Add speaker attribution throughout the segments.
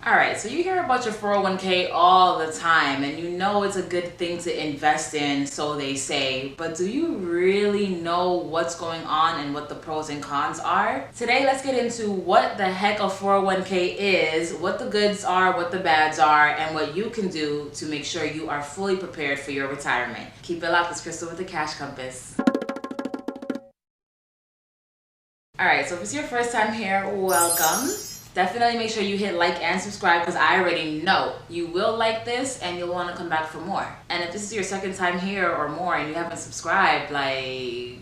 Speaker 1: Alright, so you hear about your 401k all the time and you know it's a good thing to invest in, so they say, but do you really know what's going on and what the pros and cons are? Today, let's get into what the heck a 401k is, what the goods are, what the bads are, and what you can do to make sure you are fully prepared for your retirement. Keep it locked, it's Crystal with the Cash Compass. Alright, so if it's your first time here, welcome. Definitely make sure you hit like and subscribe because I already know you will like this and you'll want to come back for more. And if this is your second time here or more and you haven't subscribed, like,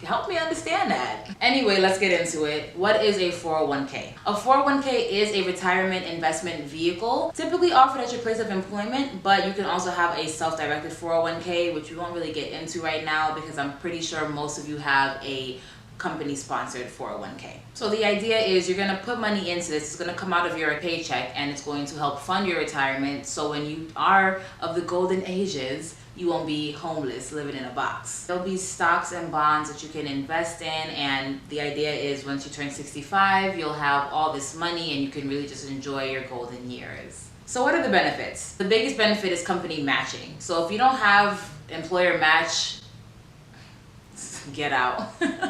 Speaker 1: help me understand that. Anyway, let's get into it. What is a 401k? A 401k is a retirement investment vehicle, typically offered at your place of employment, but you can also have a self-directed 401k, which we won't really get into right now because I'm pretty sure most of you have a company-sponsored 401k. So the idea is you're going to put money into this. It's going to come out of your paycheck and it's going to help fund your retirement. So when you are of the golden ages, you won't be homeless living in a box. There'll be stocks and bonds that you can invest in, and the idea is once you turn 65, you'll have all this money and you can really just enjoy your golden years. So what are the benefits? The biggest benefit is company matching. So if you don't have employer match, get out.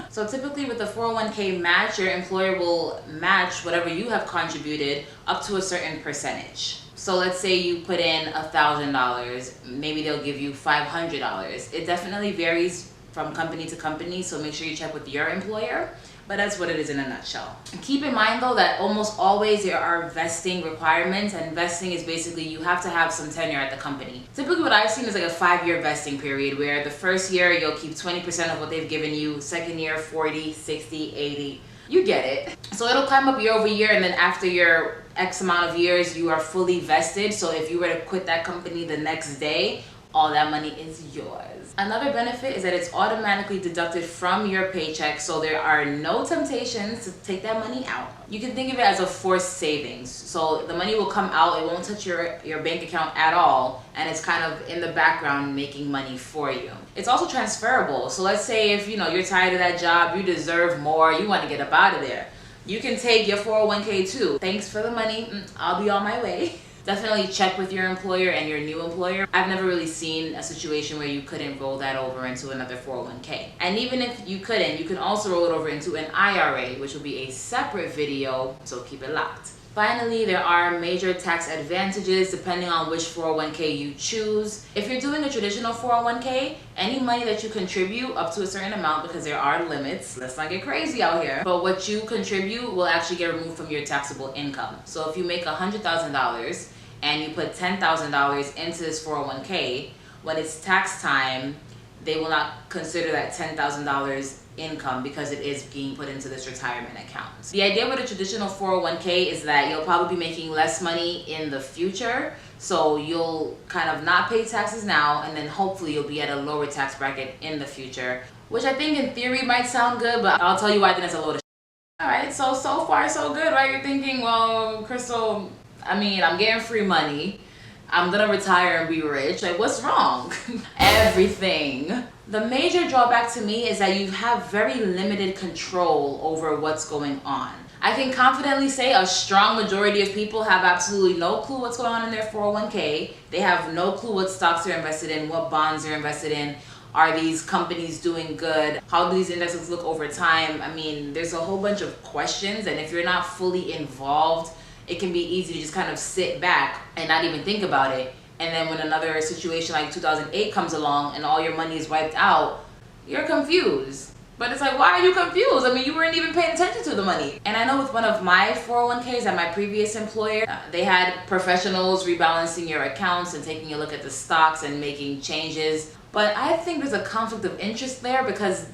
Speaker 1: So typically with the 401k match, your employer will match whatever you have contributed up to a certain percentage. So let's say you put in $1,000, maybe they'll give you $500. It definitely varies from company to company, so make sure you check with your employer, but that's what it is in a nutshell. Keep in mind though that almost always there are vesting requirements, and vesting is basically you have to have some tenure at the company. Typically what I've seen is like a 5-year vesting period where the first year you'll keep 20% of what they've given you, second year 40, 60, 80. You get it. So it'll climb up year over year, and then after your X amount of years you are fully vested. So if you were to quit that company the next day, all that money is yours. Another benefit is that it's automatically deducted from your paycheck, so there are no temptations to take that money out. You can think of it as a forced savings. So the money will come out, it won't touch your bank account at all, and it's kind of in the background making money for you. It's also transferable. So let's say if you're tired of that job, you deserve more, you want to get up out of there. You can take your 401k too. Thanks for the money, I'll be on my way. Definitely check with your employer and your new employer. I've never really seen a situation where you couldn't roll that over into another 401k. And even if you couldn't, you can also roll it over into an IRA, which will be a separate video, so keep it locked. Finally, there are major tax advantages depending on which 401k you choose. If you're doing a traditional 401k, any money that you contribute up to a certain amount, because there are limits, let's not get crazy out here, but what you contribute will actually get removed from your taxable income. So if you make $100,000 and you put $10,000 into this 401k, when it's tax time, they will not consider that $10,000 income because it is being put into this retirement account. The idea with a traditional 401k is that you'll probably be making less money in the future, so you'll kind of not pay taxes now, and then hopefully you'll be at a lower tax bracket in the future, which I think in theory might sound good, but I'll tell you why I think it's a load of shit. Alright, so far so good, right? You're thinking, well, Crystal, I'm getting free money, I'm gonna retire and be rich. Like, what's wrong? Everything. The major drawback to me is that you have very limited control over what's going on. I can confidently say a strong majority of people have absolutely no clue what's going on in their 401k. They have no clue what stocks they're invested in, what bonds they're invested in. Are these companies doing good? How do these indexes look over time? There's a whole bunch of questions, and if you're not fully involved, it can be easy to just kind of sit back and not even think about it. And then when another situation like 2008 comes along and all your money is wiped out, you're confused. But it's like, why are you confused? You weren't even paying attention to the money. And I know with one of my 401ks at my previous employer, they had professionals rebalancing your accounts and taking a look at the stocks and making changes. But I think there's a conflict of interest there because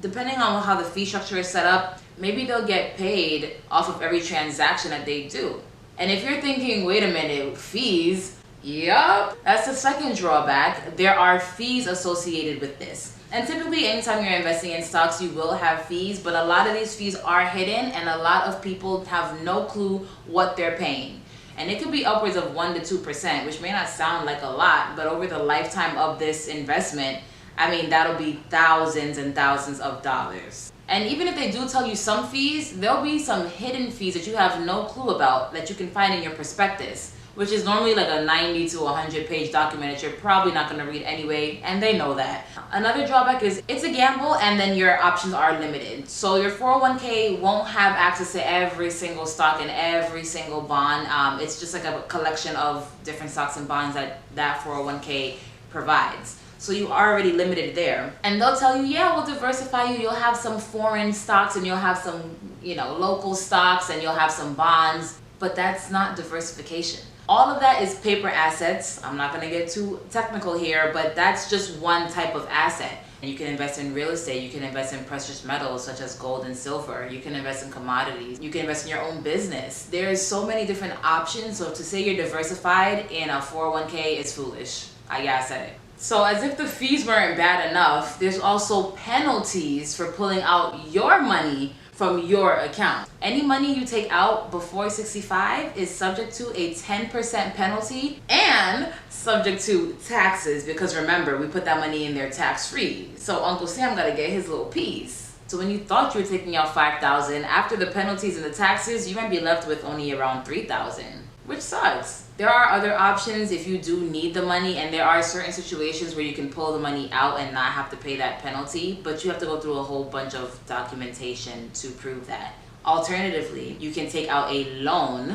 Speaker 1: depending on how the fee structure is set up, maybe they'll get paid off of every transaction that they do. And if you're thinking, wait a minute, fees? Yup, that's the second drawback. There are fees associated with this. And typically anytime you're investing in stocks, you will have fees, but a lot of these fees are hidden and a lot of people have no clue what they're paying. And it could be upwards of 1 to 2%, which may not sound like a lot, but over the lifetime of this investment, that'll be thousands and thousands of dollars. And even if they do tell you some fees, there'll be some hidden fees that you have no clue about that you can find in your prospectus, which is normally like a 90 to 100 page document that you're probably not going to read anyway, and they know that. Another drawback is it's a gamble, and then your options are limited. So your 401k won't have access to every single stock and every single bond. It's just like a collection of different stocks and bonds that 401k provides. So you are already limited there. And they'll tell you, yeah, we'll diversify you. You'll have some foreign stocks, and you'll have some, local stocks, and you'll have some bonds. But that's not diversification. All of that is paper assets. I'm not gonna get too technical here, but that's just one type of asset. And you can invest in real estate, you can invest in precious metals such as gold and silver, you can invest in commodities, you can invest in your own business. There's so many different options, so to say you're diversified in a 401k is foolish. I said it. So as if the fees weren't bad enough, there's also penalties for pulling out your money from your account. Any money you take out before 65 is subject to a 10% penalty and subject to taxes, because remember, we put that money in there tax-free. So Uncle Sam gotta get his little piece. So when you thought you were taking out $5,000, after the penalties and the taxes, you might be left with only around $3,000, which sucks. There are other options if you do need the money, and there are certain situations where you can pull the money out and not have to pay that penalty, but you have to go through a whole bunch of documentation to prove that. Alternatively, you can take out a loan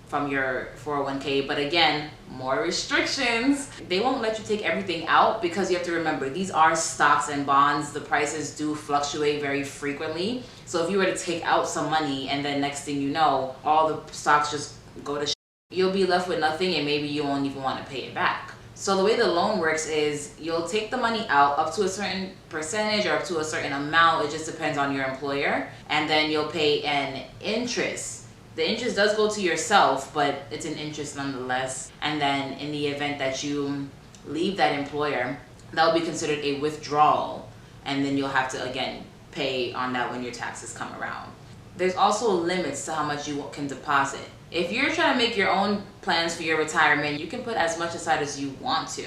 Speaker 1: from your 401k, but again, more restrictions. They won't let you take everything out because you have to remember, these are stocks and bonds. The prices do fluctuate very frequently. So if you were to take out some money and then next thing you know, all the stocks just go to you'll be left with nothing, and maybe you won't even want to pay it back. So the way the loan works is you'll take the money out up to a certain percentage or up to a certain amount. It just depends on your employer. And then you'll pay an interest. The interest does go to yourself, but it's an interest nonetheless. And then in the event that you leave that employer, that will be considered a withdrawal. And then you'll have to, again, pay on that when your taxes come around. There's also limits to how much you can deposit. If you're trying to make your own plans for your retirement, you can put as much aside as you want to.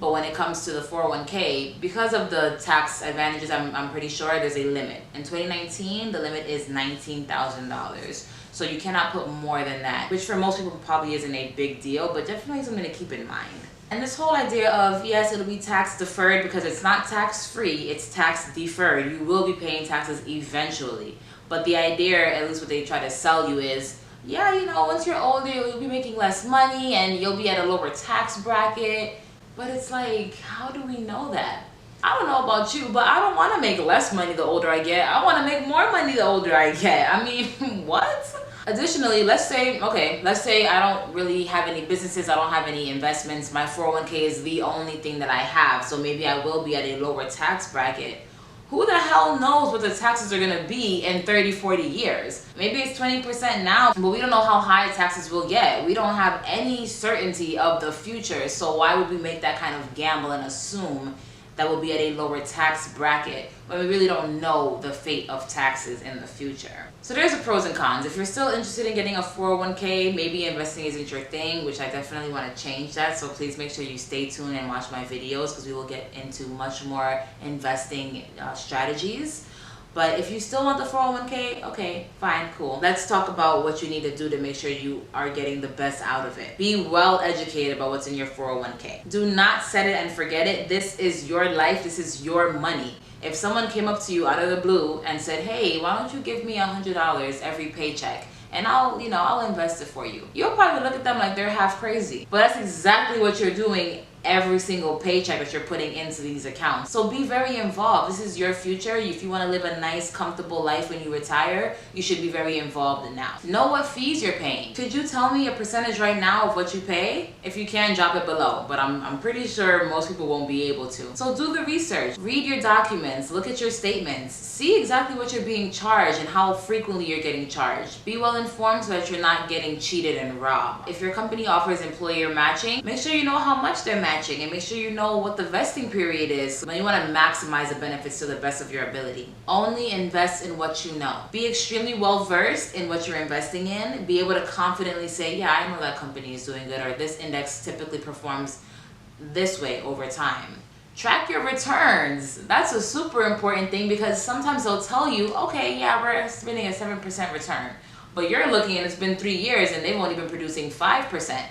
Speaker 1: But when it comes to the 401k, because of the tax advantages, I'm pretty sure there's a limit. In 2019, the limit is $19,000. So you cannot put more than that, which for most people probably isn't a big deal, but definitely something to keep in mind. And this whole idea of, yes, it'll be tax deferred, because it's not tax free, it's tax deferred. You will be paying taxes eventually. But the idea, at least what they try to sell you, is, yeah, once you're older, you'll be making less money and you'll be at a lower tax bracket. But it's like, how do we know that? I don't know about you, but I don't want to make less money the older I get. I want to make more money the older I get. I mean, what? Additionally, let's say I don't really have any businesses, I don't have any investments. My 401k is the only thing that I have. So maybe I will be at a lower tax bracket. Who the hell knows what the taxes are going to be in 30, 40 years? Maybe it's 20% now, but we don't know how high taxes will get. We don't have any certainty of the future. So why would we make that kind of gamble and assume that we'll be at a lower tax bracket when we really don't know the fate of taxes in the future? So there's the pros and cons. If you're still interested in getting a 401k, maybe investing isn't your thing, which I definitely want to change that. So please make sure you stay tuned and watch my videos, because we will get into much more investing strategies. But if you still want the 401k, okay, fine, cool. Let's talk about what you need to do to make sure you are getting the best out of it. Be well educated about what's in your 401k. Do not set it and forget it. This is your life. This is your money. If someone came up to you out of the blue and said, hey, why don't you give me $100 every paycheck and I'll invest it for you, you'll probably look at them like they're half crazy. But that's exactly what you're doing every single paycheck that you're putting into these accounts. So be very involved. This is your future. If you want to live a nice, comfortable life when you retire, you should be very involved now. Know what fees you're paying. Could you tell me a percentage right now of what you pay? If you can, drop it below, but I'm pretty sure most people won't be able to. So do the research, read your documents, look at your statements, see exactly what you're being charged and how frequently you're getting charged. Be well informed so that you're not getting cheated and robbed. If your company offers employer matching, make sure you know how much they're matching, and make sure you know what the vesting period is when you want to maximize the benefits to the best of your ability. Only invest in what you know. Be extremely well versed in what you're investing in. Be able to confidently say, yeah, I know that company is doing good, or this index typically performs this way over time. Track your returns. That's a super important thing, because sometimes they'll tell you, okay, yeah, we're estimating a 7% return, but you're looking and it's been 3 years and they've only been producing 5%.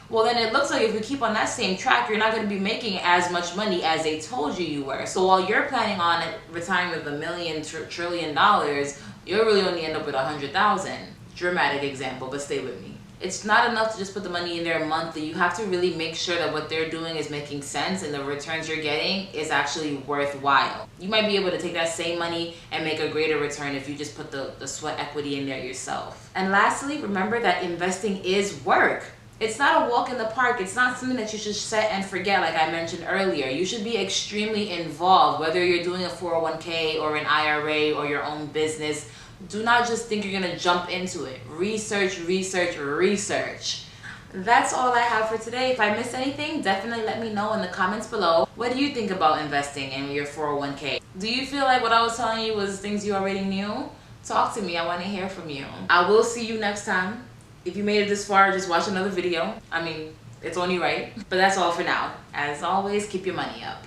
Speaker 1: Well, then it looks like if you keep on that same track, you're not going to be making as much money as they told you were. So while you're planning on retiring with $1 million trillion, you'll really only end up with 100,000. Dramatic example, but stay with me. It's not enough to just put the money in there monthly. You have to really make sure that what they're doing is making sense and the returns you're getting is actually worthwhile. You might be able to take that same money and make a greater return if you just put the sweat equity in there yourself. And lastly, remember that investing is work. It's not a walk in the park. It's not something that you should set and forget, like I mentioned earlier. You should be extremely involved, whether you're doing a 401k or an IRA or your own business. Do not just think you're going to jump into it. Research, research, research. That's all I have for today. If I missed anything, definitely let me know in the comments below. What do you think about investing in your 401k? Do you feel like what I was telling you was things you already knew? Talk to me. I want to hear from you. I will see you next time. If you made it this far, just watch another video. I mean, it's only right. But that's all for now. As always, keep your money up.